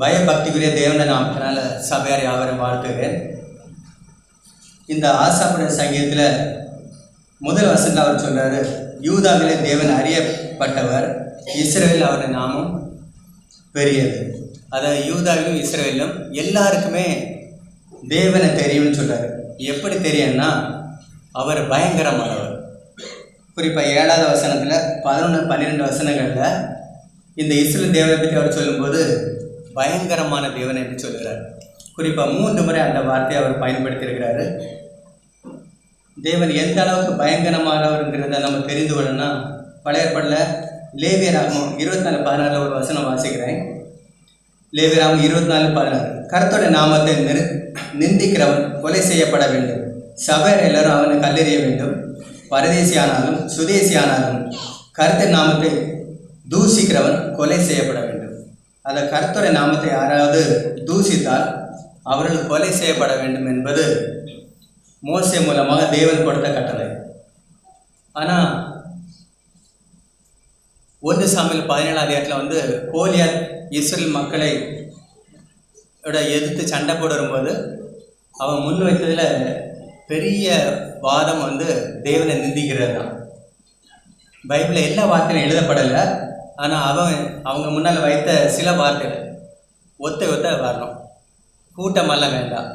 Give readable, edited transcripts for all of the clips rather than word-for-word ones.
பயபக்திக்குரிய தேவனை நாமத்தினால சபையார் யாவரும் வாழ்த்துகிறேன். இந்த ஆசாப்புடைய சங்கீதத்தில் முதல் வசனத்தில் அவர் சொல்கிறாரு, யூதாவிலே தேவன் அறியப்பட்டவர், இஸ்ரவேல் அவருடைய நாமம் பெரியது. அதாவது யூதாவிலும் இஸ்ரவேலும் எல்லாருக்குமே தேவனை தெரியும்னு சொல்கிறார். எப்படி தெரியும்னா அவர் பயங்கரமானவர். குறிப்பாக 7வது வசனத்தில் 11-12 வசனங்களில் இந்த இஸ்ரவேல் தேவனை பற்றி அவர் சொல்லும்போது பயங்கரமான தேவன் என்று சொல்கிறார். குறிப்பாக 3 முறை அந்த வார்த்தையை அவர் பயன்படுத்தியிருக்கிறாரு. தேவன் எந்த அளவுக்கு பயங்கரமானவருங்கிறத நம்ம தெரிந்து கொள்ளணும்னா பழைய ஏற்பாட்டில் லேவியராகமம் 24:16 ஒரு வசனம் வாசிக்கிறேன். லேவியராகமம் 24:16, கர்த்தருடைய நாமத்தை நிந்திக்கிறவன் கொலை செய்யப்பட வேண்டும், சபையர் எல்லாரும் அவனை கல்லெறிய வேண்டும், பரதேசியானாலும் சுதேசியானாலும் கர்த்தர் நாமத்தை தூஷிக்கிறவன் கொலை செய்யப்பட வேண்டும். அந்த கர்த்தருடைய நாமத்தை யாராவது தூஷித்தால் அவர்கள் கொலை செய்யப்பட வேண்டும் என்பது மோசே மூலமாக தேவன் கொடுத்த கட்டளை. ஆனால் 1 சாமுவேல் 17 அதிகாரத்தில் கோலியாத் இஸ்ரேல் மக்களை எதிர்த்து சண்டை போட வரும்போது அவன் முன் வைத்ததில் பெரிய வாதம் தேவனை நிந்திக்கிறது தான். பைபிளில் எல்லா வார்த்தையும் எழுதப்படலை. ஆனால் அவங்க முன்னால் வைத்த சில வார்த்தைகள் ஒத்த வரணும், கூட்டமெல்லாம் வேண்டாம்.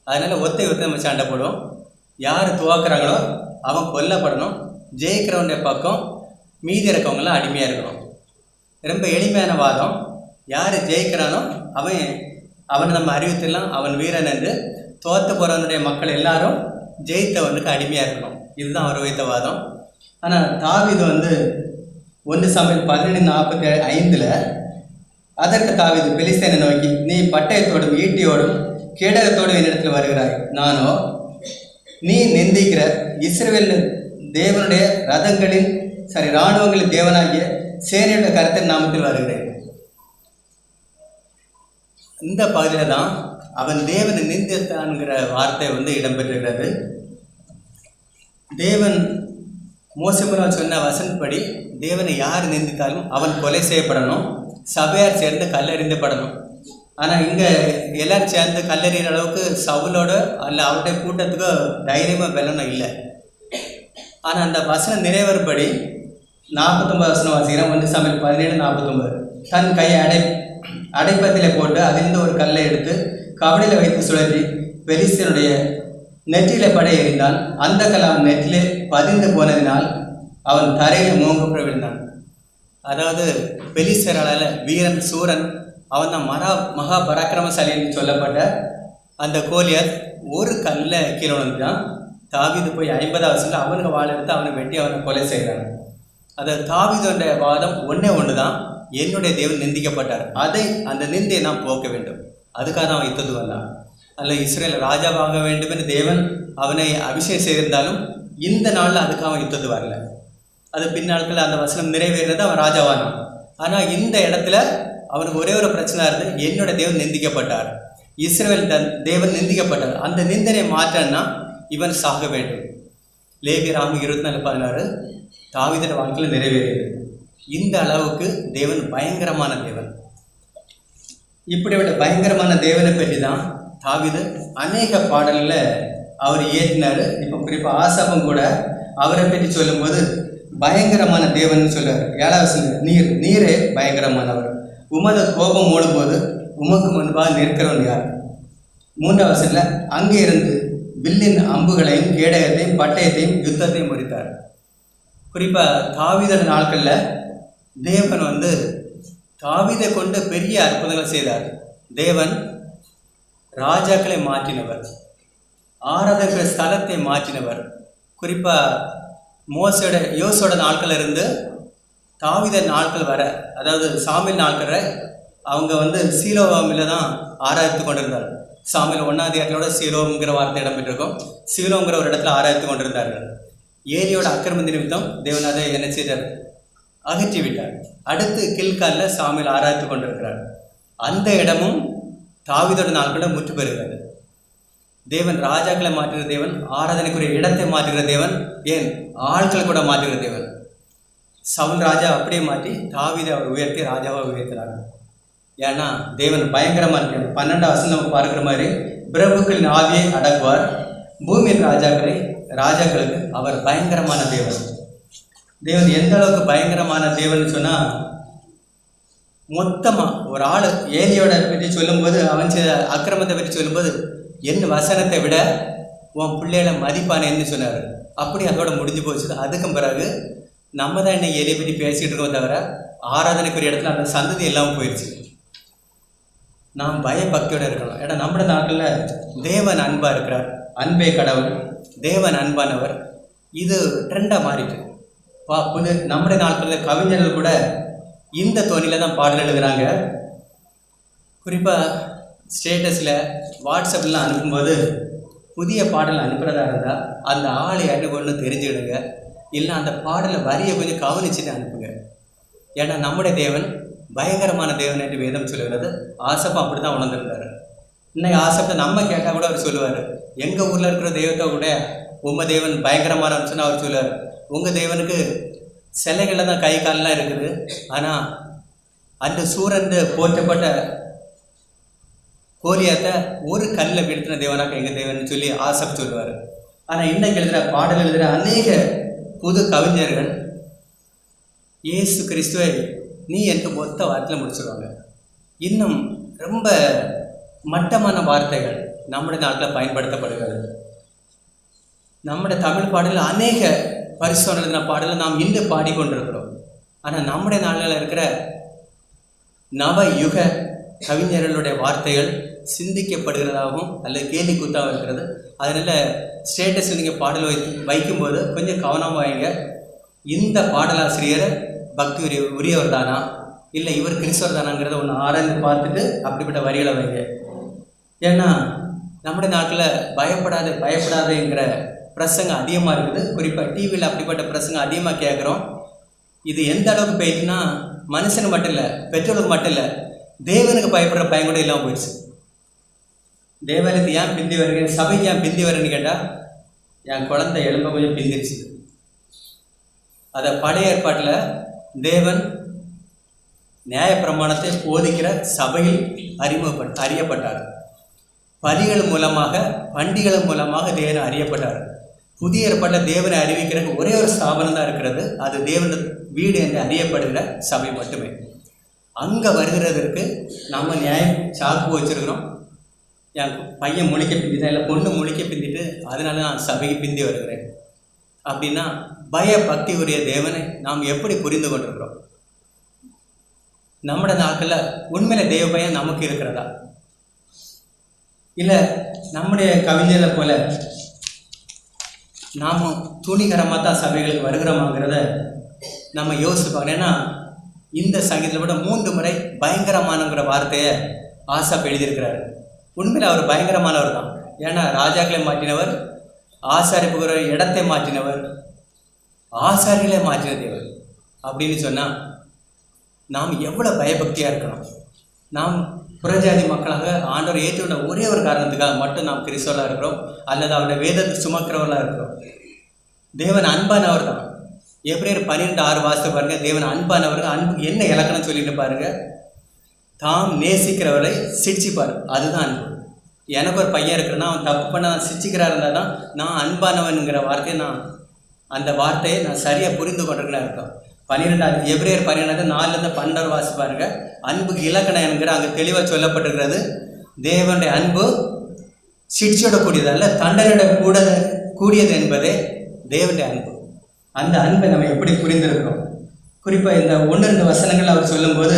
அதனால் ஒத்த நம்ம சண்டை போடுவோம். யார் துவாக்குறாங்களோ அவன் கொல்லப்படணும், ஜெயிக்கிறவனுடைய பக்கம் மீதி இருக்கவங்களாம் அடிமையாக இருக்கணும். ரொம்ப எளிமையான வாதம். யார் ஜெயிக்கிறானோ அவனை நம்ம அறிவித்துலாம் அவன் வீரன் என்று, தோற்று போகிறவனுடைய மக்கள் எல்லாரும் ஜெயித்தவனுக்கு அடிமையாக இருக்கணும். இதுதான் அவர் வைத்த வாதம். ஆனால் தாவீது 1 சாமுவேல் 17:45 அதற்கு தாவீது பெலிஸ்தேனை நோக்கி, நீ பட்டயத்தோடும் ஈட்டியோடும் கேடகத்தோடும் என்னிடத்தில் வருகிறாய், நானோ நீ நிந்திக்கிற இஸ்ரவேல் தேவனுடைய இராணுவங்களின் தேவனாகிய சேனையுடைய கர்த்தர் நாமத்தில் வருகிறேன். இந்த பகுதியில் தான் அவன் தேவனை நிந்தித்தான்கிற வார்த்தை இடம்பெற்றிருக்கிறது. தேவன் மோசே மூலம் சொன்ன வசனப்படி தேவனை யார் நிந்தித்தாலும் அவன் கொலை செய்யப்படணும், சபையார் சேர்ந்து கல்லெறிந்துப்படணும். ஆனால் இங்கே எல்லாரும் சேர்ந்து கல்லெறிகிற அளவுக்கு சவுலோட அல்ல அவருடைய கூட்டத்துக்கு தைரியமாக வெல்லணும் இல்லை. ஆனால் அந்த வசனம் நிறைவேறுபடி 49 வசனம் வாசிக்கிறேன். 1 சாமுவேல் 17:49, தன் கையை அடைப்பத்திலே போட்டு அதிலிருந்து ஒரு கல்லை எடுத்து கபடியில் வைத்து சுழற்றி பெலிஸ்தனுடைய நெற்றியில படை எறிந்தான். அந்த கல் அவன் நெற்றிலே பதிந்து போனதினால் அவன் தரையில் மூங்க விழுந்தான். அதாவது பெலிஸ்தரால் வீரன் சூரன், அவன் தான் மகா பராக்கிரமசாலின்னு சொல்லப்பட்ட அந்த கோலியாத் ஒரு கல்லில் கீழே விழுந்தான். தாவீது போய் 50வது வசனத்தில் அவனுக்கு வாழை எடுத்து அவனை வெட்டி அவனை கொலை செய்கிறான். அது தாவீதுடைய வாதம் ஒன்று தான், என்னுடைய தேவன் நிந்திக்கப்பட்டார், அந்த நிந்தையை நாம் போக்க வேண்டும், அதுக்காக தான் அவன் யுத்தத்துக்கு வந்தான். அல்ல இஸ்ரேல் ராஜாவாக வேண்டும் என்று தேவன் அவனை அபிஷேகம் செய்திருந்தாலும் இந்த நாளில் அதுக்காக அவன் யுத்தத்துக்கு வரல. அது பின்னாட்கள் அந்த வசனம் நிறைவேறது அவன் ராஜாவானான். ஆனால் இந்த இடத்துல அவனுக்கு ஒரே ஒரு பிரச்சனை இருந்தது, என்னோட தேவன் நிந்திக்கப்பட்டார், இஸ்ரேல் தேவன் நிந்திக்கப்பட்டார். அந்த நிந்தனை மாற்றன்னா இவன் சாக வேண்டும். லேவியராகமம் 24:16 தாவீதுடைய வாழ்க்கையில் நிறைவேறியது. இந்த அளவுக்கு தேவன் பயங்கரமான தேவன். இப்படிப்பட்ட பயங்கரமான தேவனை பற்றி தான் தாவீது அநேக பாடலில் அவர் இயற்றினார். இப்போ குறிப்பாக ஆசாபம் கூட அவரை பற்றி சொல்லும்போது பயங்கரமான தேவன் சொல்றார். 7வது வசனம், நீரே பயங்கரமானவர், உமது கோபம் ஓடும்போது உமக்கு முன்பாக நிற்கிறவன் யார்? 3வது வசனத்தில், அங்கே இருந்து வில்லின் அம்புகளையும் கேடகத்தையும் பட்டயத்தையும் யுத்தத்தையும் முறித்தார். குறிப்பாக தாவீதோட நாட்களில் தேவன் தாவீதை கொண்டு பெரிய அற்புதங்கள் செய்தார். தேவன் ராஜாக்களை மாற்றினவர், ஆராதனை ஸ்தலத்தை மாற்றினவர். குறிப்பாக யோசோட நாட்கள் இருந்து தாவீத நாட்கள் வர, அதாவது சாமுவேல் நாட்கள் அவங்க சீலோவாமில் தான் ஆராதித்து கொண்டிருந்தார். சாமுவேல் 1ஆம் அதிகாரத்தோட சீலோங்கிற வார்த்தை இடம்பெற்றிருக்கும். சீலோங்கிற ஒரு இடத்துல ஆராதித்து கொண்டிருந்தார்கள். ஏரியோட அக்கிரம நிமித்தம் தேவன் அதை என்ன செய்தார்? அகற்றி விட்டார். அடுத்து கில்காலில் சாமுவேல் ஆராய்த்து கொண்டிருக்கிறார். அந்த இடமும் தாவீதோட நாட்களில் முற்று பெறுகிறது. தேவன் ராஜாக்களை மாற்றுகிற தேவன், ஆராதனைக்குரிய இடத்தை மாற்றுகிற தேவன், ஏன் ஆட்களை கூட மாற்றுகிற தேவன். சவுல் ராஜா அப்படியே மாற்றி தாவீதை அவர் உயர்த்தி ராஜாவாக உயர்த்தினார். ஏன்னா தேவன் பயங்கரமாக இருக்கிறார். 12ஆம் வசனம் நம்ம பார்க்குற மாதிரி, பிரபுக்களின் ஆவியை அடக்குவார், பூமியின் ராஜாக்களுக்கு அவர் பயங்கரமான தேவன். தேவன் எந்த அளவுக்கு பயங்கரமான தேவன் சொன்னால், மொத்தமாக ஒரு ஆள் ஏலியோட பற்றி சொல்லும்போது, அவன் செய்த அக்கிரமத்தை பற்றி சொல்லும்போது, என் வசனத்தை விட உன் பிள்ளைகளை மதிப்பானேன்னு சொன்னார். அப்படி அதோட முடிஞ்சு போச்சு. அதுக்கும் பிறகு நம்ம தான் என்ன ஏலியை பற்றி பேசிகிட்டு இருக்கோம் தவிர, ஆராதனைக்குரிய இடத்துல அந்த சந்ததி எல்லாம் போயிடுச்சு. நாம் பயபக்தியோடு இருக்கணும். ஏன்னா நம்மளோட நாட்களில் தேவன் அன்பாக இருக்கிறார், அன்பே கடவுள், தேவன் அன்பானவர், இது ட்ரெண்டாக மாறிட்டு நம்முடைய நாட்களில் கவிஞர்கள் கூட இந்த தோணியில் தான் பாடல் எழுதுகிறாங்க. குறிப்பாக ஸ்டேட்டஸில் வாட்ஸ்அப்லாம் அனுப்பும்போது புதிய பாடல் அனுப்புகிறதா இருந்தால் அந்த ஆளை ஒன்று தெரிஞ்சுக்கிடுங்க, இல்லை அந்த பாடலை வரியை கொஞ்சம் கவனிச்சுட்டு அனுப்புங்க. ஏன்னா நம்முடைய தேவன் பயங்கரமான தேவன் என்று வேதம் சொல்லுகிறது. ஆசப்பா அப்படி தான் உணர்ந்துருந்தார். இன்னைக்கு ஆசப்பை நம்ம கேட்டால் கூட அவர் சொல்லுவார், எங்கள் ஊரில் இருக்கிற தெய்வத்தை கூட உங்கள் தேவன் பயங்கரமானன்னு சொன்னால் அவர் சொல்லுவார், உங்கள் தேவனுக்கு சிலைகளில் தான் கை காலெலாம் இருக்குது, ஆனால் அந்த சூரந்து போற்றப்பட்ட கோலியாத்தை ஒரு கல்லில் வீழ்த்தின தேவனாக எங்கள் தேவன் சொல்லி ஆசப் சொல்லுவார். ஆனால் இன்னைக்கு எழுதுகிற பாடல் எழுதுகிற அநேக புது கவிஞர்கள் இயேசு கிறிஸ்துவை நீ என்று மொத்த வார்த்தையில் முடிச்சுடுவாங்க. இன்னும் ரொம்ப மட்டமான வார்த்தைகள் நம்முடைய நாட்டில் பயன்படுத்தப்படுகிறது. நம்முடைய தமிழ் பாடலில் அநேக பரிசுத்தம் எழுதின பாடலை நாம் இன்று பாடிக்கொண்டிருக்கிறோம். ஆனால் நம்முடைய நாளில் இருக்கிற நவயுக கவிஞர்களுடைய வார்த்தைகள் சிந்திக்கப்படுகிறதாகவும் அல்லது கேலி கூத்தாகவும் இருக்கிறது. அதனால் ஸ்டேட்டஸில் நீங்கள் பாடல் வைக்கும்போது கொஞ்சம் கவனமாக வைங்க. இந்த பாடலாசிரியர் பக்தி உரியவர் தானா, இல்லை இவர் கிறிஸ்தவர் தானாங்கிறத ஒன்று ஆராய்ந்து பார்த்துட்டு அப்படிப்பட்ட வரிகளை வைங்க. ஏன்னா நம்முடைய நாட்டில் பயப்படாதேங்கிற பிரசங்கம் அதிகமாக இருக்குது. குறிப்பாக டிவியில் அப்படிப்பட்ட பிரசங்கம் அதிகமாக கேட்குறோம். இது எந்த அளவுக்கு போயிட்டுன்னா, மனுஷனுக்கு மட்டும் இல்லை, பெற்றோருக்கு மட்டும் இல்லை, தேவனுக்கு பயப்படுற பயம் கூட இல்லாமல் போயிடுச்சு. தேவாலயத்தை ஏன் பிந்தி வருங்க, சபைக்கு ஏன் பிந்தி வரேன்னு கேட்டால், என் குழந்தை எலும்ப கொஞ்சம் பிந்திருச்சு. அதை பழைய ஏற்பாட்டில் தேவன் நியாயப்பிரமாணத்தை போதிக்கிற சபையில் அறியப்பட்டார். பலிகள் மூலமாக, பண்டிகைகள் மூலமாக தேவன் அறியப்பட்டார். புதிய ஏற்பாட்டில் தேவனை அறிவிக்கிறதுக்கு ஒரே ஒரு ஸ்தாபனம் தான் இருக்கிறது, அது தேவன் வீடு என்று அறியப்படுகிற சபை மட்டுமே. அங்கே வருகிறதற்கு நம்ம நியாயம் சாக்கு வச்சுருக்கிறோம். என் பையன் முழிக்க பிந்திதான், இல்லை பொண்ணு முழிக்க பிந்திட்டு அதனால நான் சபைக்கு பிந்தி வருகிறேன் அப்படின்னா, பயபக்தி உரிய தேவனை நாம் எப்படி புரிந்து கொண்டிருக்கிறோம்? நம்முடைய நாட்களில் உண்மையில தேவ பயம் நமக்கு இருக்கிறதா, இல்லை நம்முடைய கவிஞரை போல நாம் துணிகரமாக தான் சபைகளுக்கு வருகிறோமாங்கிறத நம்ம யோசித்து பார்க்கணும். ஏன்னா இந்த சங்கீதத்தில் கூட 3 முறை பயங்கரமானங்கிற வார்த்தையை ஆசாப் எழுதியிருக்கிறார். உண்மையில் அவர் பயங்கரமானவர் தான். ஏன்னா ராஜாக்களை மாற்றினவர், ஆசாரிப்புகிற இடத்தை மாற்றினவர், ஆசாரிகளை மாற்றின தேவர். அப்படின்னு சொன்னால் நாம் எவ்வளோ பயபக்தியாக இருக்கணும். நாம் புறஜாதி மக்களாக ஆண்டவர் ஏற்றுள்ள ஒரே ஒரு காரணத்துக்காக மட்டும் நாம் கிறிஸ்தவர்களாக இருக்கிறோம், அல்லது அவருடைய வேதத்தை சுமக்கிறவர்களாக இருக்கிறோம். தேவன் அன்பானவர் தான். எபிரேயர் 12:6 வாசித்து பாருங்க. தேவன் அன்பானவர்கள். அன்புக்கு என்ன இலக்கணம் சொல்லிட்டு பாருங்க, தாம் நேசிக்கிறவரை சிரிச்சிப்பார், அதுதான் அன்பு. எனக்கு ஒரு பையன் இருக்கிறேன்னா அவன் தப்பு பண்ண நான் சிரிச்சிக்கிறா இருந்தால் தான் நான் அன்பானவனுங்கிற வார்த்தையை அந்த வார்த்தையை நான் சரியாக புரிந்து கொண்டிருக்கேன் இருக்கேன். 12 எபிரேயர் 12:4-12 வாசி பாருங்க. அன்புக்கு இலக்கணம் என்கிற அங்கே தெளிவாக சொல்லப்பட்டிருக்கிறது. தேவனுடைய அன்பு சிரிச்சோட கூடியது அல்ல, தண்டனையோட கூடியது என்பதே தேவனுடைய அன்பு. அந்த அன்பை நம்ம எப்படி புரிந்திருக்கிறோம்? குறிப்பாக இந்த 1-2 வசனங்கள் அவர் சொல்லும்போது,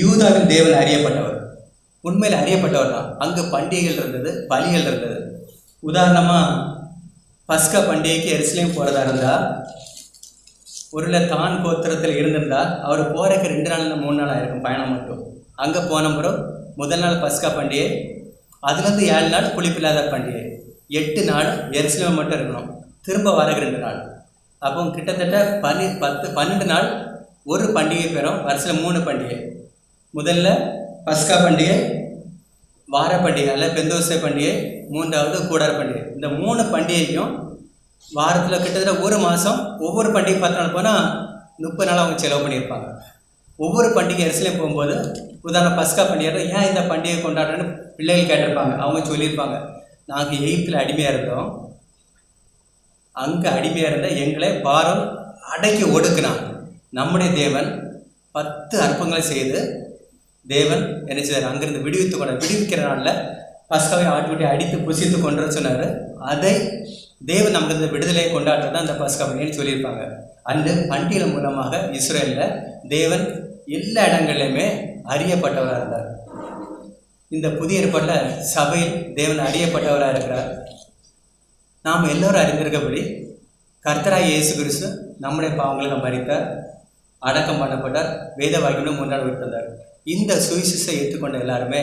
யூதாவில் தேவன் அறியப்பட்டவர், உண்மையில் அறியப்பட்டவர் தான். அங்கு பண்டிகைகள் இருந்தது, பலிகள் இருந்தது. உதாரணமாக பஸ்கா பண்டிகைக்கு எருசலேம் போகிறதா இருந்தால், ஒருவேளை தான் கோத்திரத்தில் இருந்திருந்தால் அவர் போகிறக்கு 2 நாள் 3 நாள் ஆயிருக்கும் பயணம் மட்டும். அங்கே போன பிறகு முதல் நாள் பஸ்கா பண்டிகை, அதுலேருந்து 7 நாள் புளிப்பில்லாத பண்டிகை, 8 நாள் எருசலேம் மட்டும் இருக்கணும், திரும்ப வரக்கு 2 நாள். அப்போ கிட்டத்தட்ட 12 நாள் ஒரு பண்டிகை பெறும். வருஷத்தில் 3 பண்டிகை. முதல்ல பஸ்கா பண்டிகை, வார பண்டிகை அல்ல பெந்தோசை பண்டிகை, 3வது கூடார பண்டிகை. இந்த 3 பண்டிகைக்கும் வாரத்தில் கிட்டத்தட்ட 1 மாதம், ஒவ்வொரு பண்டிகை 10 நாள் போனால் 30 நாள் அவங்க செலவு பண்ணியிருப்பாங்க. ஒவ்வொரு பண்டிகை எருசலேம் போகும்போது, உதாரணம் பஸ்கா பண்டிகை, ஏன் இந்த பண்டிகை கொண்டாடுறேன்னு பிள்ளைகள் கேட்டிருப்பாங்க. அவங்க சொல்லியிருப்பாங்க, நாங்கள் எகிப்தில் அடிமையாக இருந்தோம், அங்கே அடிமையாக இருந்த எங்களை பாரம் அடக்கி ஒடுக்கினான். நம்முடைய தேவன் 10 அற்புதங்களை செய்து தேவன் என்ன செய்தார், அங்கிருந்து விடுவிக்கிற நாளில் பஸ்காவை ஆட்டுக்குட்டி அடித்து புசித்து கொண்டு சொன்னார். அதை தேவன் நமக்கு இந்த விடுதலையை கொண்டாடுறது தான் அந்த பஸ்கா பண்டிகைன்னு சொல்லியிருப்பாங்க. அந்த பண்டிகை மூலமாக இஸ்ரேலில் தேவன் எல்லா இடங்கள்லையுமே அறியப்பட்டவராக இருந்தார். இந்த புதிய ஏற்பாட்டில் சபையில் தேவன் அறியப்பட்டவராக இருக்கிறார். நாம் எல்லோரும் அறிந்திருக்கபடி கர்த்தராகிய இயேசு கிறிஸ்து நம்முடைய பாவங்களுக்கு மரித்தார், அடக்கம் பண்ணப்பட்டார், வேத வாக்கியம் 3 நாள் விட்டுந்தார். இந்த சுவிசேஷத்தை ஏற்றுக்கொண்ட எல்லாருமே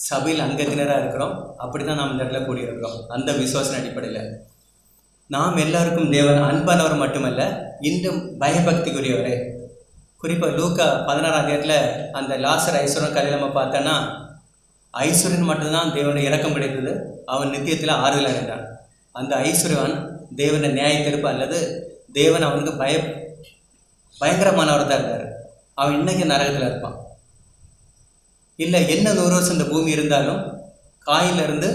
சபையில் அங்கத்தினராக இருக்கிறோம். அப்படி தான் நாம் இந்த இடத்துல கூடியிருக்கிறோம். அந்த விசுவாசத்தின் அடிப்படையில் நாம் எல்லாருக்கும் தேவன் அன்பானவர் மட்டுமல்ல, இன்னும் பயபக்திக்குரியவரே. குறிப்பாக லூக்கா 16ஆம் அதிகாரத்தில் அந்த லாசர் ஐஸ்வரன் கதையில் நம்ம பார்த்தோன்னா, ஐஸ்வர்யன் மட்டும்தான் தேவனுடைய இரக்கம் கிடைத்தது, அவன் நித்தியத்தில் ஆறுதல் அடைந்தான். அந்த ஐஸ்வர்யவான் தேவனை நியாயத்தீர்ப்பு அல்லது தேவன் அவனுக்கு பயங்கரமானவர் தான் இருந்தார். அவன் இன்னைக்கு நரகத்தில் இருப்பான். இல்லை என்ன 100 வருஷம் இந்த பூமி இருந்தாலும் காயிலிருந்து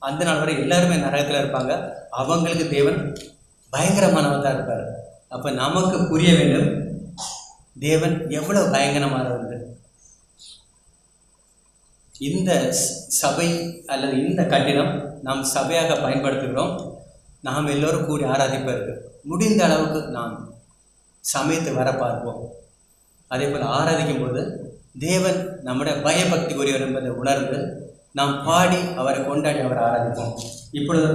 அந்த நாள் வரை எல்லாருமே நரகத்தில் இருப்பாங்க. அவங்களுக்கு தேவன் பயங்கரமானவர் தான் இருப்பார். அப்போ நமக்கு புரிய வேண்டும் தேவன் எவ்வளோ பயங்கரமானவர். இந்த சபை அல்லது இந்த கட்டிடம் நாம் சபையாக பயன்படுத்துகிறோம். நாம் எல்லோரும் கூடி ஆராதிப்பதற்கு முடிந்த அளவுக்கு நாம் சமயத்து வர பார்ப்போம். அதே போல் ஆராதிக்கும் போது தேவன் நம்முடைய பயபக்திக்குரியவர் என்பதை உணர்ந்து நாம் பாடி அவரை கொண்டாடி அவரை ஆராதிப்போம். இப்பொழுது